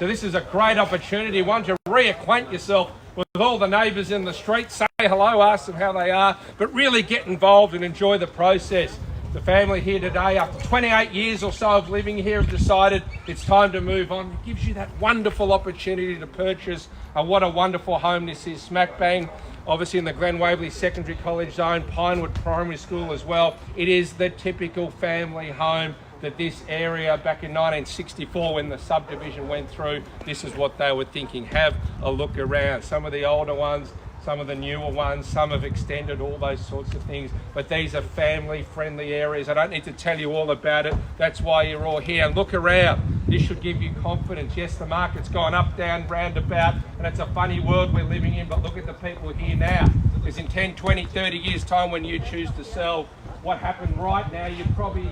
So this is a great opportunity, one, to reacquaint yourself with all the neighbours in the street, say hello, ask them how they are, but really get involved and enjoy the process. The family here today, after 28 years or so of living here, have decided it's time to move on. It gives you that wonderful opportunity to purchase. What a wonderful home this is, smack bang, obviously in the Glen Waverley Secondary College Zone, Pinewood Primary School as well. It is the typical family home that this area, back in 1964 when the subdivision went through, this is what they were thinking. Have a look around. Some of the older ones, some of the newer ones, some have extended, all those sorts of things. But these are family-friendly areas. I don't need to tell you all about it. That's why you're all here. And look around. This should give you confidence. Yes, the market's gone up, down, roundabout, and it's a funny world we're living in, but look at the people here now. Because in 10, 20, 30 years' time, when you choose to sell, what happened right now, you probably...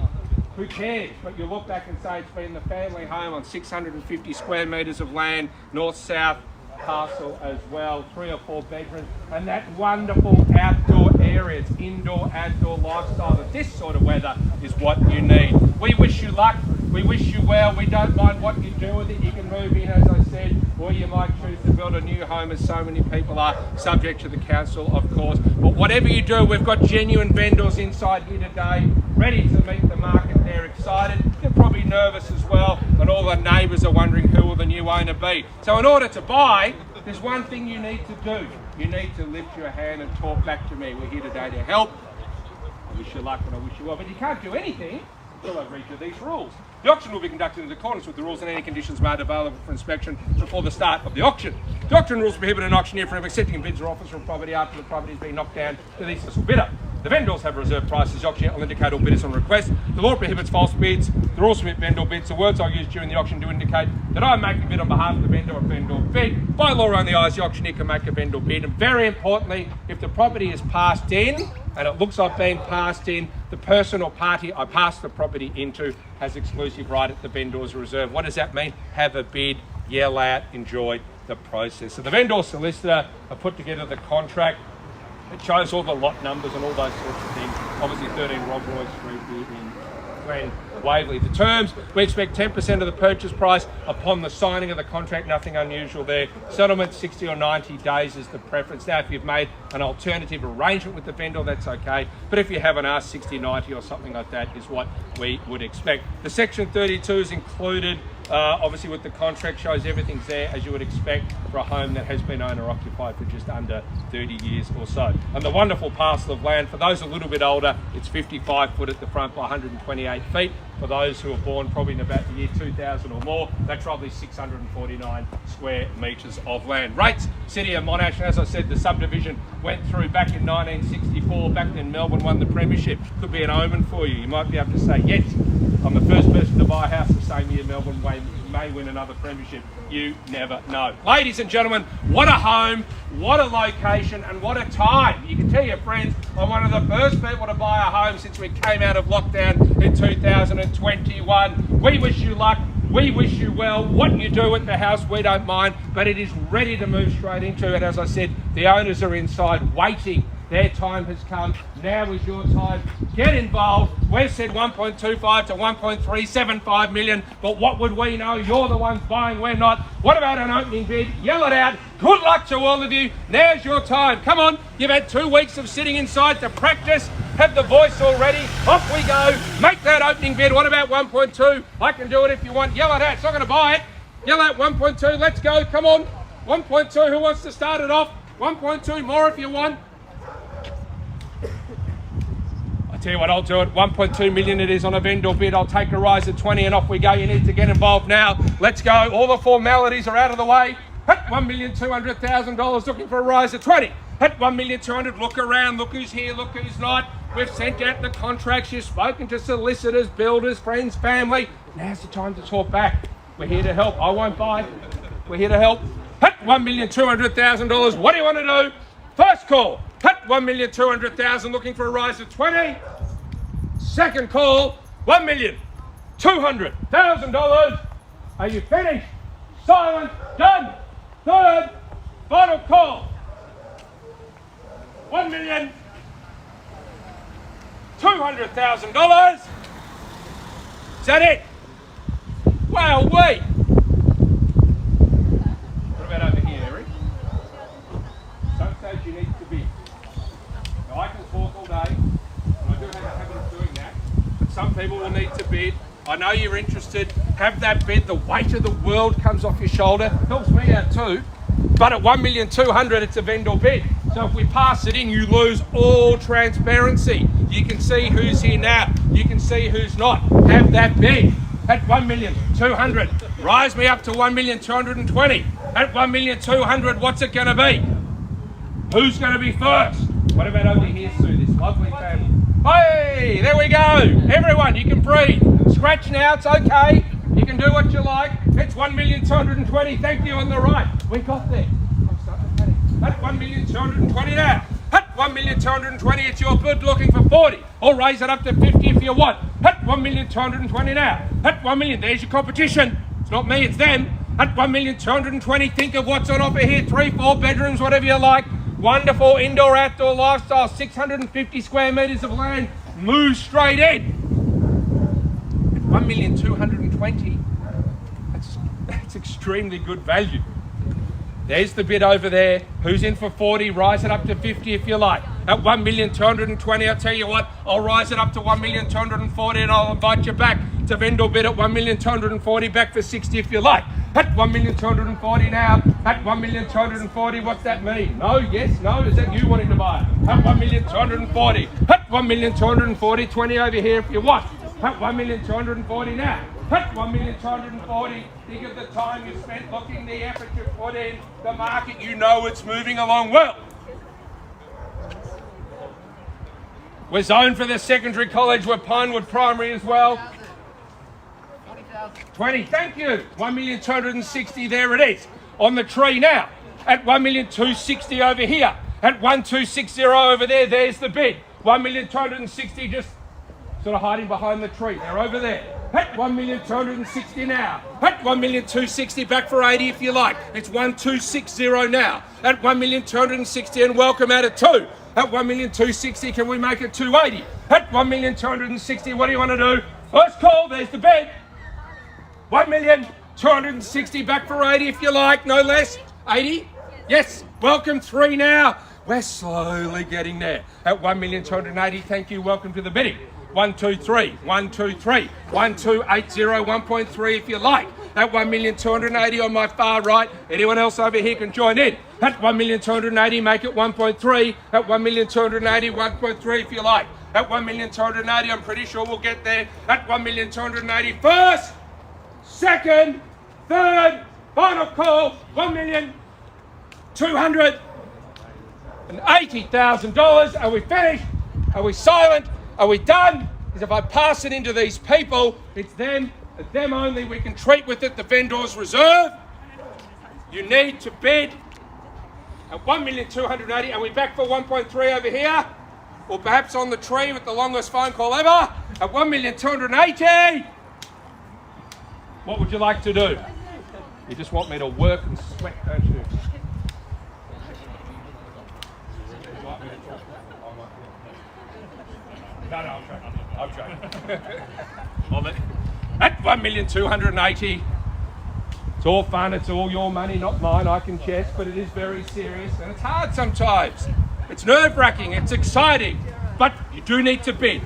who cares? But you look back and say it's been the family home on 650 square metres of land, north-south parcel as well, 3 or 4 bedrooms, and that wonderful outdoor area. It's indoor, outdoor lifestyle. That this sort of weather is what you need. We wish you luck. We wish you well. We don't mind what you do with it. You can move in, as I said, or you might choose to build a new home, as so many people are, subject to the council, of course. But whatever you do, we've got genuine vendors inside here today, ready to meet the market. They're excited. They're probably nervous as well, and all the neighbours are wondering who will the new owner be. So in order to buy, there's one thing you need to do. You need to lift your hand and talk back to me. We're here today to help. I wish you luck and I wish you well, but you can't do anything until I've read you these rules. The auction will be conducted in accordance with the rules and any conditions made available for inspection before the start of the auction. The auction rules prohibit an auctioneer from accepting bids or offers from property after the property has been knocked down to the successful bidder. The vendors have reserved prices. The auctioneer will indicate all bidders on request. The law prohibits false bids. The rules permit vendor bids. The words I use during the auction do indicate that I make a bid on behalf of the vendor or vendor bid. By law only, I as the auctioneer can make a vendor bid. And very importantly, if the property is passed in, and it looks like being passed in, the person or party I pass the property into has exclusive right at the vendor's reserve. What does that mean? Have a bid, yell out, enjoy the process. So the vendor solicitor have put together the contract. It shows all the lot numbers and all those sorts of things. Obviously 13 Rob Roy Street here in Glen Waverley. The terms, we expect 10% of the purchase price upon the signing of the contract, nothing unusual there. Settlement 60 or 90 days is the preference. Now if you've made an alternative arrangement with the vendor, that's okay. But if you haven't asked, 60, 90 or something like that is what we would expect. The section 32 is included. Obviously with the contract, shows everything's there as you would expect for a home that has been owner occupied for just under 30 years or so. And the wonderful parcel of land, for those a little bit older, it's 55 foot at the front by 128 feet. For those who were born probably in about the year 2000 or more, that's probably 649 square metres of land. Rates, City of Monash, and as I said, the subdivision went through back in 1964. Back then Melbourne won the premiership. Could be an omen for you. You might be able to say, yes, I'm the first person to buy a house the same year Melbourne may win another premiership. You never know. Ladies and gentlemen, what a home, what a location, and what a time. You can tell your friends, I'm one of the first people to buy a home since we came out of lockdown in 2021. We wish you luck. We wish you well. What you do at the house, we don't mind, but it is ready to move straight into it. As I said, the owners are inside waiting. Their time has come. Now is your time. Get involved. We've said 1.25 to 1.375 million, but what would we know? You're the ones buying, we're not. What about an opening bid? Yell it out. Good luck to all of you. Now's your time. Come on. You've had 2 weeks of sitting inside to practice. Have the voice all ready. Off we go. Make that opening bid. What about 1.2? I can do it if you want. Yell it out. It's not going to buy it. Yell out 1.2. Let's go. Come on. 1.2. Who wants to start it off? 1.2 more if you want. Tell you what, I'll do it. 1.2 million it is on a vendor bid. I'll take a rise at 20 and off we go. You need to get involved now. Let's go. All the formalities are out of the way. Hit $1,200,000 looking for a rise at 20. Hit $1,200,000. Look around. Look who's here. Look who's not. We've sent out the contracts. You've spoken to solicitors, builders, friends, family. Now's the time to talk back. We're here to help. I won't buy. We're here to help. Hit $1,200,000. What do you want to do? First call. Hit $1,200,000 looking for a rise of 20. Second call, $1,200,000. Are you finished? Silent, done. Third, final call. $1,200,000. Is that it? Wow, wait. I know you're interested. Have that bid. The weight of the world comes off your shoulder. Helps me out too. But at 1,200,000, it's a vendor bid. So if we pass it in, you lose all transparency. You can see who's here now. You can see who's not. Have that bid. At 1,200,000. Rise me up to 1,220,000. At 1,200,000, what's it going to be? Who's going to be first? What about over here, Sue, this lovely family? Hey, there we go. Everyone, you can breathe. Scratch now, it's okay. You can do what you like. It's 1,220,000. Thank you on the right. We got there. I'm starting to panic. At 1,220,000 now. At 1,220,000, it's your bid looking for 40. Or raise it up to 50 if you want. At 1,220,000 now. At 1 million, there's your competition. It's not me, it's them. At 1,220,000, think of what's on offer here. 3, 4 bedrooms, whatever you like. Wonderful indoor, outdoor lifestyle. 650 square metres of land. Move straight in. At 1,220,000, that's extremely good value. There's the bid over there. Who's in for 40? Rise it up to 50 if you like. At 1,220,000, I'll tell you what, I'll rise it up to 1,240,000 and I'll invite you back to vendor bid at 1,240,000, back for 60 if you like. At 1,240,000 now. At 1,240,000, what's that mean? No, yes, no? Is that you wanting to buy it? At 1,240,000. At 1,240,000, 20 over here if you want. At 1,240,000 now. At 1,240,000, think of the time you spent looking, the effort you put in, the market, you know it's moving along well. We're zoned for the secondary college, we're Pinewood Primary as well. 20, thank you. 1,260,000, there it is. On the tree now. At 1,260,000 over here. At 1,260 over there, there's the bid. 1,260,000 just sort of hiding behind the tree. They're over there. At 1,260,000 now. At 1,260,000, back for 80 if you like. It's 1,260 now. At 1,260,000 and welcome out of 2. At 1,260,000, can we make it 280? At 1,260,000, what do you want to do? First call, there's the bid. 1,260,000, back for 80 if you like, no less. 80? Yes, welcome 3 now. We're slowly getting there. At 1,280,000, thank you, welcome to the bidding. 123, 123, 1280, 1.3 if you like. At 1,280,000 on my far right. Anyone else over here can join in. At 1,280,000, make it 1.3. At 1,280,000, 1.3 if you like. At 1,280,000, I'm pretty sure we'll get there. At 1,280,000, first, second, third, final call, $1,280,000. Are we finished? Are we silent? Are we done? Because if I pass it into these people, it's them only. We can treat with it the vendor's reserve. You need to bid at 1,280,000. Are we back for 1.3 over here? Or perhaps on the tree with the longest phone call ever? At 1,280,000. What would you like to do? You just want me to work and sweat, don't you? No, I'm joking. Love it. At 1,280,000. It's all fun, it's all your money, not mine, I can chest, but it is very serious and it's hard sometimes. It's nerve-wracking, it's exciting, but you do need to bid.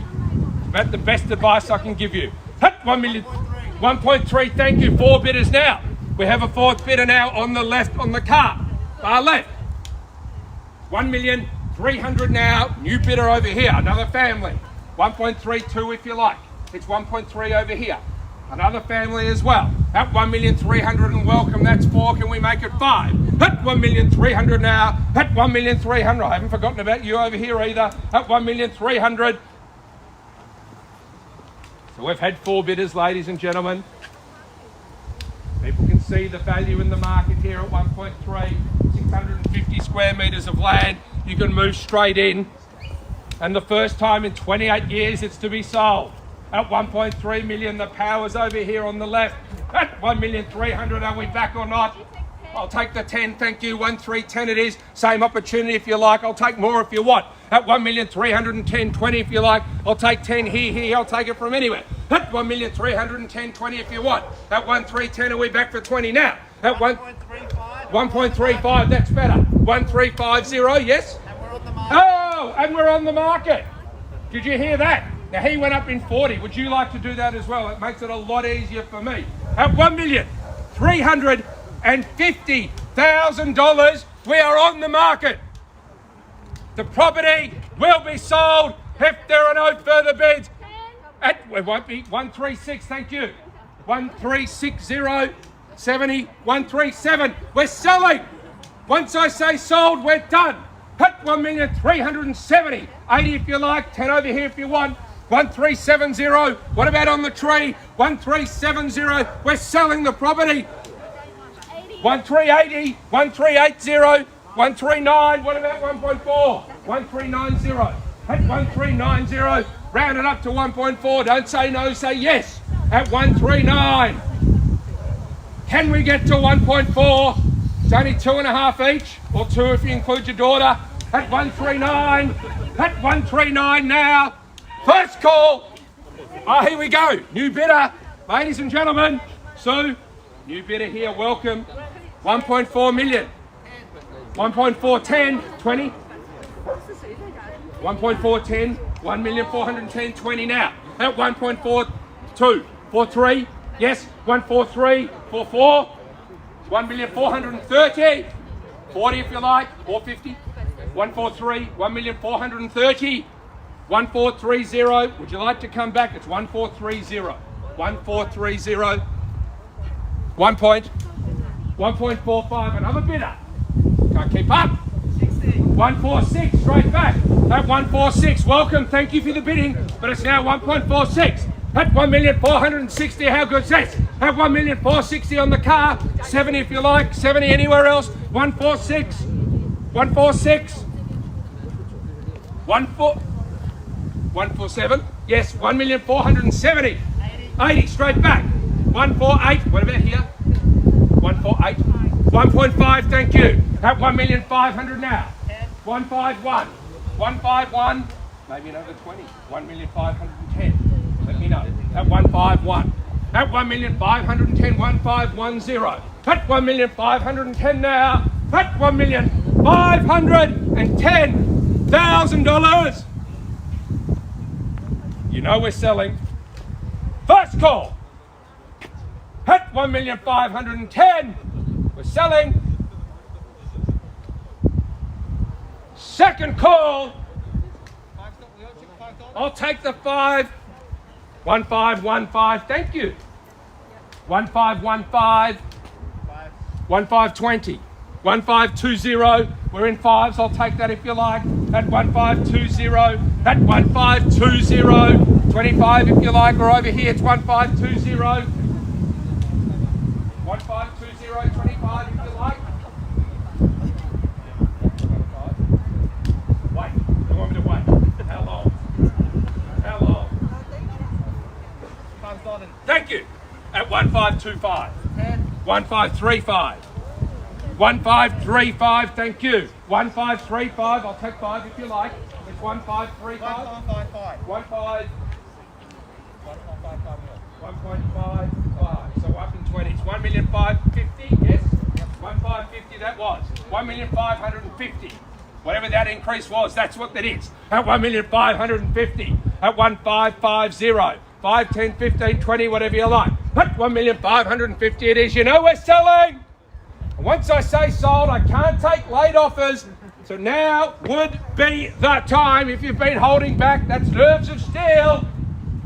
That's the best advice I can give you. At 1.3, thank you, 4 bidders now. We have a 4th bidder now on the left, on the car, far left. 1,300,000 now, new bidder over here, another family. 1.32 if you like. It's 1.3 over here. Another family as well. At 1,300,000 and welcome, that's 4. Can we make it 5? At 1,300,000 now. At 1,300,000. I haven't forgotten about you over here either. At 1,300,000. So we've had 4 bidders, ladies and gentlemen. People can see the value in the market here at 1.3. 650 square metres of land. You can move straight in. And the first time in 28 years it's to be sold. At 1.3 million, the power's over here on the left. At 1,300,000, are we back or not? I'll take the 10, thank you. 1,310 it is. Same opportunity if you like. I'll take more if you want. At 1,310,000, 20 if you like. I'll take 10 here. I'll take it from anywhere. At 1,310,000, 20 if you want. At 1,310, are we back for 20 now? At 1.35, that's better. 1,350, yes? And we're on the market. Oh, and we're on the market. Did you hear that? Now he went up in 40. Would you like to do that as well? It makes it a lot easier for me. At $1,350,000, we are on the market. The property will be sold if there are no further bids. It won't be 136, thank you. 1360, 70, 137. We're selling. Once I say sold, we're done. At 1,370,000, 80 if you like, 10 over here if you want. 1370. What about on the tree? 1370. We're selling the property. 1380, 1380, 139. What about 1.4? 1390. At 1390, round it up to 1.4. Don't say no, say yes. At 139. Can we get to 1.4? It's only 2.5 each, or 2 if you include your daughter. At 139. At 139 now. First call. Oh, here we go. New bidder. Ladies and gentlemen. Sue, new bidder here. Welcome. 1.4 million. 1.410. 20. 1.410. 1,410,000. 20 now. At 1.42. 43. Yes. 143. 44. 1,430,000. 40 if you like. 450. 143. 1,430,000. 1430. Would you like to come back? It's 1430. 1430. 1.45. Another bidder. Can't keep up. 146. Straight back. At 146. Welcome. Thank you for the bidding. But it's now 1.46. At 1,460,000. How good's that? At 1,460,000 on the car. 70 if you like. 70 anywhere else. 146. 146. 147. Yes, 1,470,000. 80 straight back. 148. What about here? 148. 1.5. Thank you. At 1,500,000 now. 151. 151. Maybe another 20. 1,510,000. Let me know. At 151. At 1,510,000. 1510. At 1,510,000 now. At $1,510,000. You know we're selling. First call. At 1,510,000. We're selling. Second call. I'll take the 5. 1515. Thank you. 1515. 1520. 1520. We're in fives. I'll take that if you like. At 1520. At 1520. 25 if you like. Or over here it's 1520. 1520. 25 if you like. Wait. You want me to wait? How long? How long? Thank you. At 1525. 1535. 1535, thank you. 1535, I'll take 5 if you like. It's 1535. 1.55. 1.55. So up in 20. It's 1,550,000, yes? 1,550 that was. 1,550,000. Whatever that increase was, that's what that is. At 1,550,000. At 1550. 5, 10, 15, 20, whatever you like. At 1,550,000 it is. You know we're selling. And once I say sold, I can't take late offers. So now would be the time. If you've been holding back, that's nerves of steel.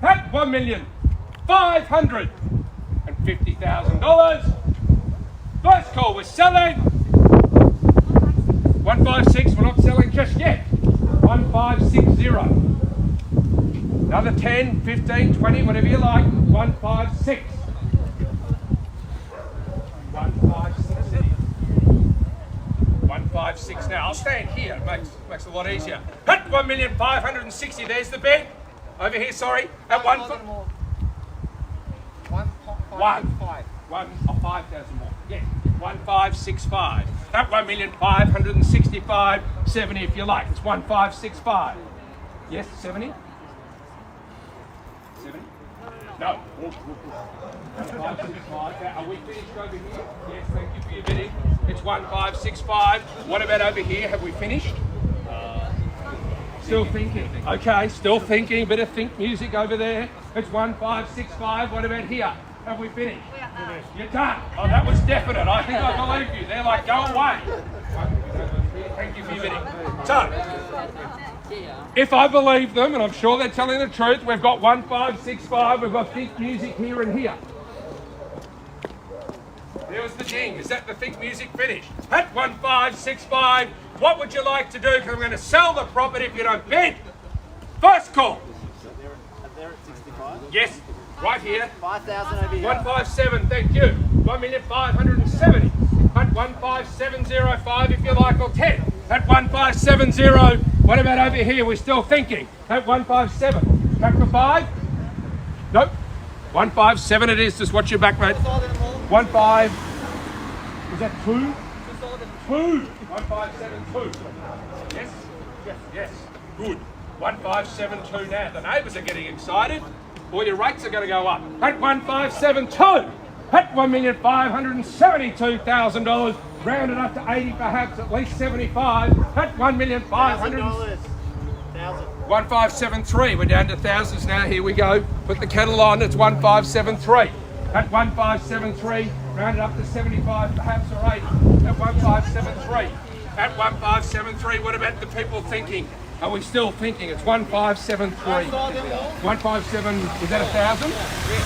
At $1,550,000. First call, we're selling. 156, we're not selling just yet. 1560. Another 10, 15, 20, whatever you like. 156. 156. 156 now. I'll stand here. It makes it a lot easier. At 1,560,000. There's the bid. Over here, sorry. At 5,000 more. Yes. 1565. At 1,565,000. 70 if you like. It's 1565. Yes, 70. 70? No. Are we finished over here? Yes, thank you for your bidding. It's 1565. What about over here? Have we finished? Still thinking. Okay, still thinking. Bit of think music over there. It's 1565. What about here? Have we finished? You're done. Oh, that was definite. I think I believe you. They're like, go away. Thank you for your bidding. So, if I believe them, and I'm sure they're telling the truth, we've got 1565. We've got think music here and here. There was the ding. Is that the think music finished? At 1565, what would you like to do? Because I'm going to sell the property if you don't bid. First call. There at 65. Yes, right here. 5,000 over here. 157, thank you. 1,570,000. At 15705 if you like, or 10. At 1570. What about over here? We're still thinking. At 157. Back for 5? Nope. 157 it is. Just watch your back, mate. 15. Was that 2? 2. 1572. Yes? Yes. Good. 1572 now. The neighbours are getting excited. All your rates are going to go up. At 1572. At $1,572,000. Rounded up to 80, perhaps at least 75. At $1,500,000. 1573. We're down to thousands now. Here we go. Put the kettle on. It's 1573. At 1573. Rounded up to 75, perhaps, or 80. At 1573. At 1573. What about the people thinking? Are we still thinking? It's 1573. 157, is that 1,000?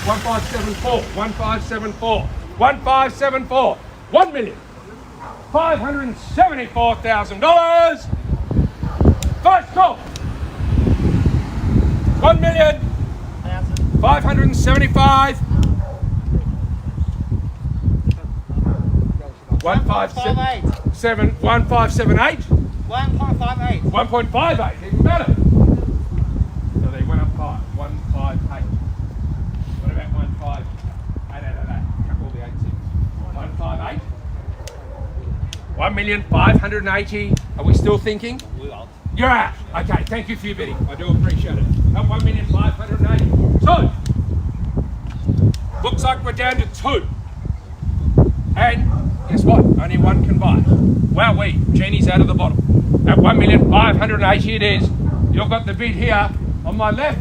1574. 1574. 1574. $1,574,000. First call. 1,575,000. 1578. 1578. 1.58. 1.58, even better. So they went up 5. 158. What about 158? Chuck all the 8s in. 158. 1,580,000. Are we still thinking? We are. You're out. Okay, thank you for your bidding. I do appreciate it. At 1,580,000. 2. Looks like we're down to 2. And guess what? Only one can buy. Wowee, Jeannie's out of the bottle. At 1,580,000 it is. You've got the bid here on my left,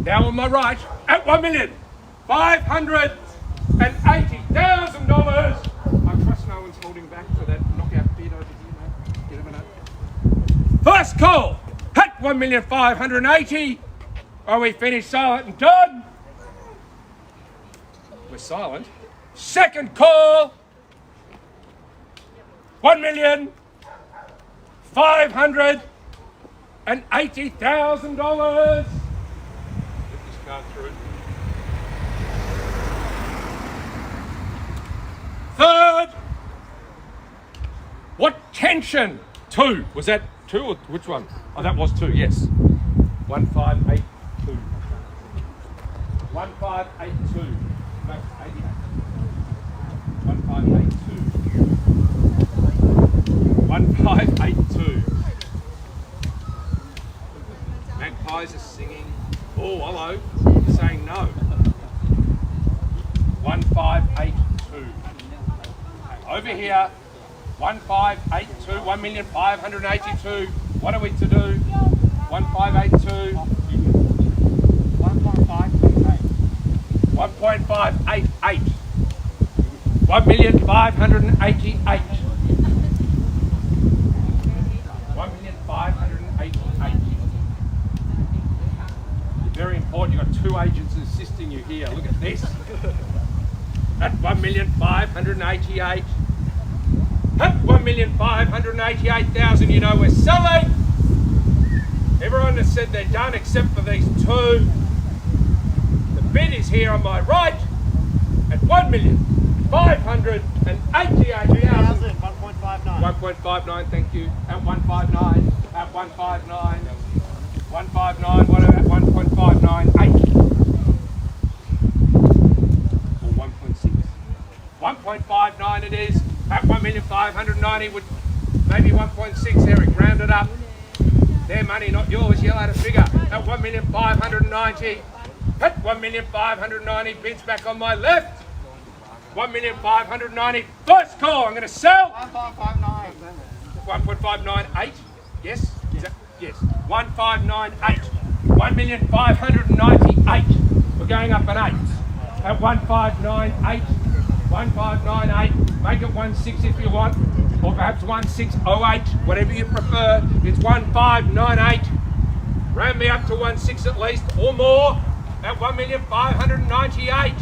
down on my right, at $1,580,000. I trust no one's holding back for that knockout bid over here, mate. You never know. First call at 1,580,000. Are we finished, silent and done? We're silent. Second call. $1,580,000. Get this card through. Third. What tension? 2. Was that 2 or which one? Oh, that was 2, yes. 1582. 1582. No, 88. 1582. 1582. Magpies are singing. Oh, hello. You're saying no. 1582. Over here, 1582, 1,582,000. What are we to do? 1582. 1.588. 1,588,000. 1,588,000. Very important. You've got 2 agents assisting you here. Look at this. At 1,588,000. At 1,588,000. You know we're selling. Everyone has said they're done except for these 2. The bid is here on my right at 1,588,000. 1.59. 1.59, thank you. At 159. At 159. 159. What about 1.598? Or 1.6? 1.59 it is. At 1,590,000 would maybe 1.6. Eric, round it up. Their money, not yours. You'll have a figure. At 1,590,000. At 1,590,000. Bids back on my left. 1,590,000. First call. I'm going to sell. 1.59. 1.598. Yes. Is that, yes. 1598. 1,598,000. We're going up an 8 at 1598. 1598. Make it 16 if you want, or perhaps 1608, whatever you prefer. It's 1598. Round me up to 16 at least, or more, at 1,598,000.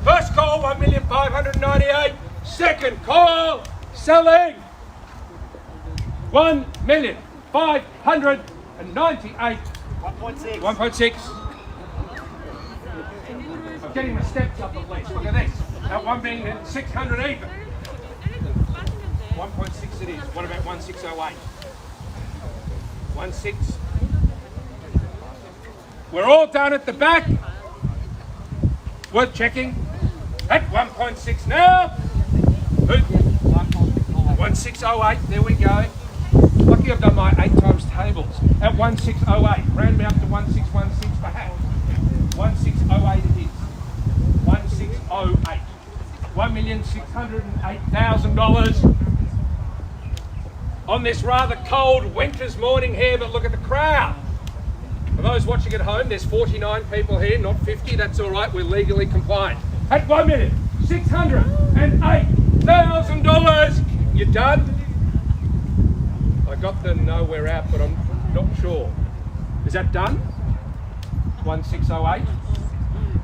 First call, 1,598,000. Second call, selling 1,598,000. 1.6. 1.6. I'm getting my steps up at least. Look at this. At 1,600,000 even. 1.6 it is. What about 1608? 16. We're all done at the back. Worth checking. At 1.6 now. 1608. There we go. Lucky I've done my 8 times tables. At 1608. Round me up to 1616 perhaps. 1608 it is. 1608. $1,608,000 on this rather cold winter's morning here, but look at the crowd. For those watching at home, there's 49 people here, not 50. That's all right, we're legally compliant. At $1,608,000. You done? I got the no, we're out, but I'm not sure. Is that done? 1608?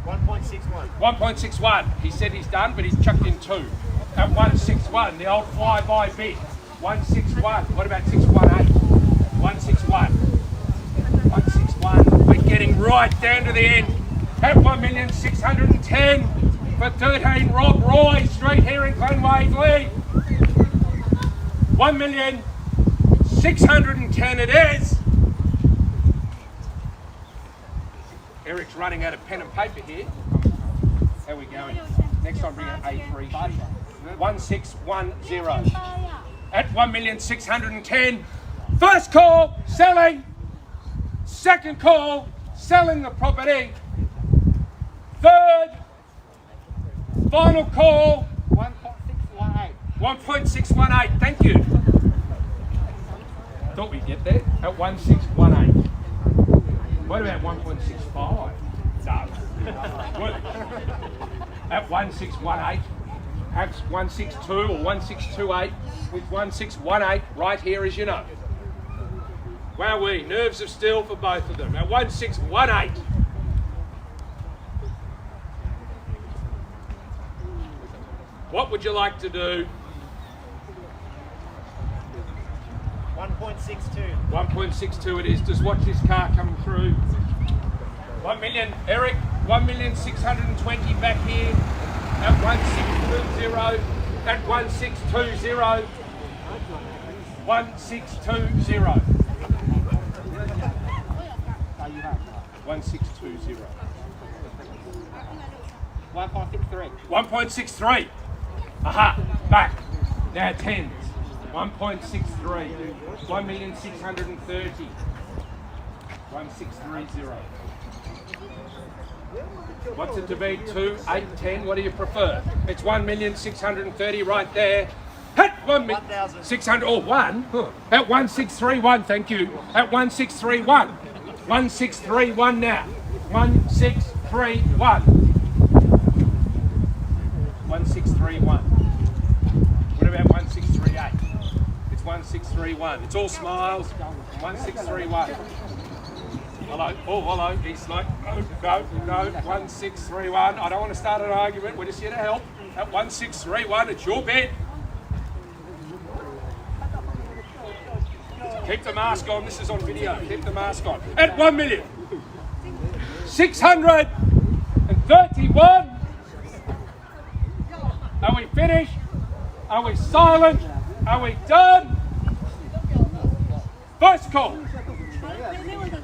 1.61. 1.61. He said he's done, but he's chucked in 2. At 161, the old fly-by bid. 161. What about 618? 161. 161. We're getting right down to the end. At 1,610,000 for 13 Rob Roy, straight here in Glen Waverley. 1,610,000 it is. Eric's running out of pen and paper here. How are we going? Next time bring an A3 sheet. 1610. At 1,610,000. First call, selling. Second call, selling the property. Third, final call. 1.618. 1.618. Thank you. Thought we'd get there. At 1618. What about 1.65? No. Good. At 1618, perhaps 162 or 1628 with 1618 right here, as you know. Wowee, nerves of steel for both of them. At 1618. What would you like to do? 1.62. 1.62 it is. Just watch this car coming through. 1 million, Eric. 1,620,000 back here. At 1620. At 1620. 1620. 1620. 1.63. 1.63. Aha, back. Now tens. 1.63. 1,630,000. 1630. What's it to be? 2, 8, 10? What do you prefer? It's 1,630,000 right there. Hit 1,600. Oh, 1. Huh. At 1631. Thank you. At 1631. 1631 now. 1631. 1631. What about 1638? It's 1631. It's all smiles. 1631. Hello. Oh, hello. He's like, no. 1631. I don't want to start an argument. We're just here to help. At 1631, it's your bid. Keep the mask on. This is on video. Keep the mask on. At 1,631. Are we finished? Are we silent? Are we done? First call.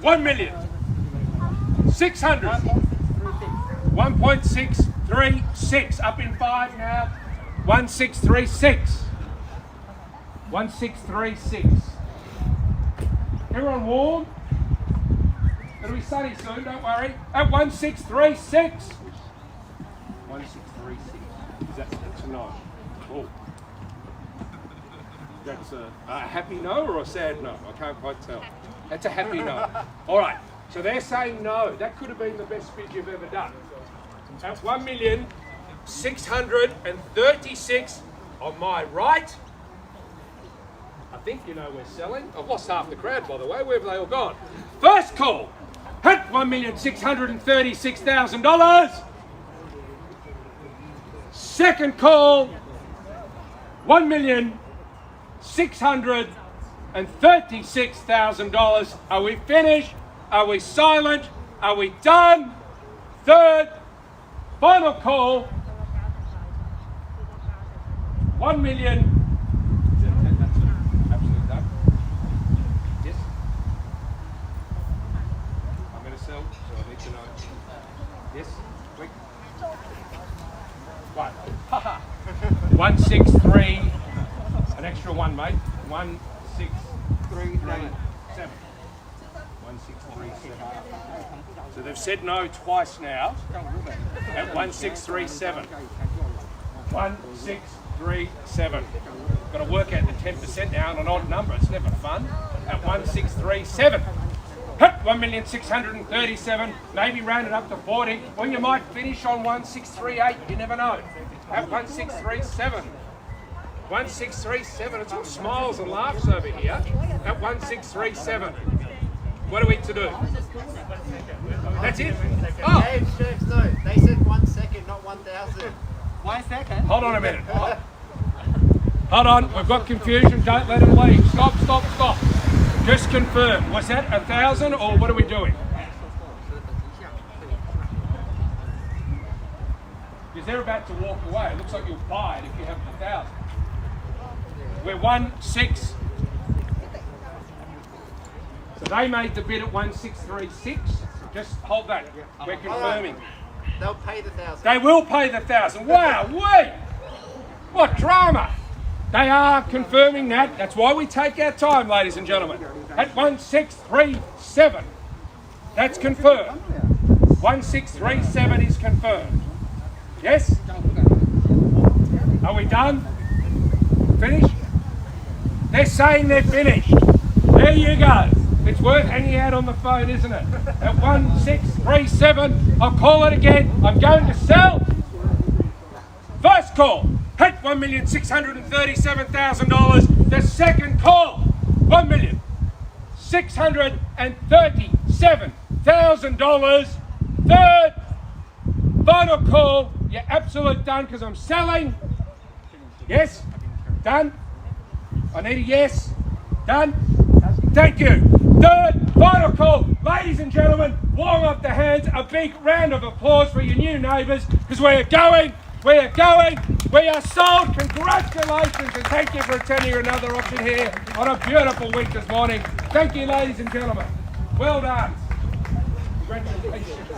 1,600,000. 1.636. Up in 5 now. 1636. 1636. Everyone warm? It'll be sunny soon, don't worry. At 1636. 1636. Is that tonight? Oh. That's a happy no or a sad no? I can't quite tell. That's a happy no. All right, so they're saying no. That could have been the best bid you've ever done. That's 1,636,000 on my right. I think you know we're selling. I've lost half the crowd, by the way. Where have they all gone? First call, hit $1,636,000. Second call, $1,636,000. Are we finished? Are we silent? Are we done? Third, final call, 1 million. Absolutely done. Yes. I'm going to sell, so I need to know. Yes. Quick. One. 163. An extra one, mate. 1637. 1637. So they've said no twice now at 1637. 1637. Got to work out the 10% now on an odd number. It's never fun. At 1637. Hit 1,637,000. Maybe round it up to 40. Or you might finish on 1638. You never know. At 1637. 1637. It's all smiles and laughs over here. At 1637. What are we to do? That's it? Oh. Dave, Shirks, no. They said 1 second, not 1,000. 1 second? Hold on a minute. Hold on. We've got confusion. Don't let him leave. Stop, stop, stop. Just confirm. Was that 1,000 or what are we doing? Because they're about to walk away. It looks like you'll buy it if you have 1,000. We're 1,6. So they made the bid at 1,636. Just hold that. We're confirming. They'll pay the 1,000. They will pay the 1,000. Wow, wait! What drama! They are confirming that. That's why we take our time, ladies and gentlemen. At 1,637. That's confirmed. 1,637 is confirmed. Yes? Are we done? Finished? They're saying they're finished. There you go. It's worth hanging out on the phone, isn't it? At 1,637, I'll call it again. I'm going to sell. First call, hit $1,637,000. The second call, $1,637,000. Third, final call. You're absolute done because I'm selling. Yes? Done? I need a yes. Done? Thank you. Third, final call. Ladies and gentlemen, warm up the hands. A big round of applause for your new neighbours because we are going. We are sold. Congratulations and thank you for attending another auction here on a beautiful week this morning. Thank you, ladies and gentlemen. Well done. Congratulations.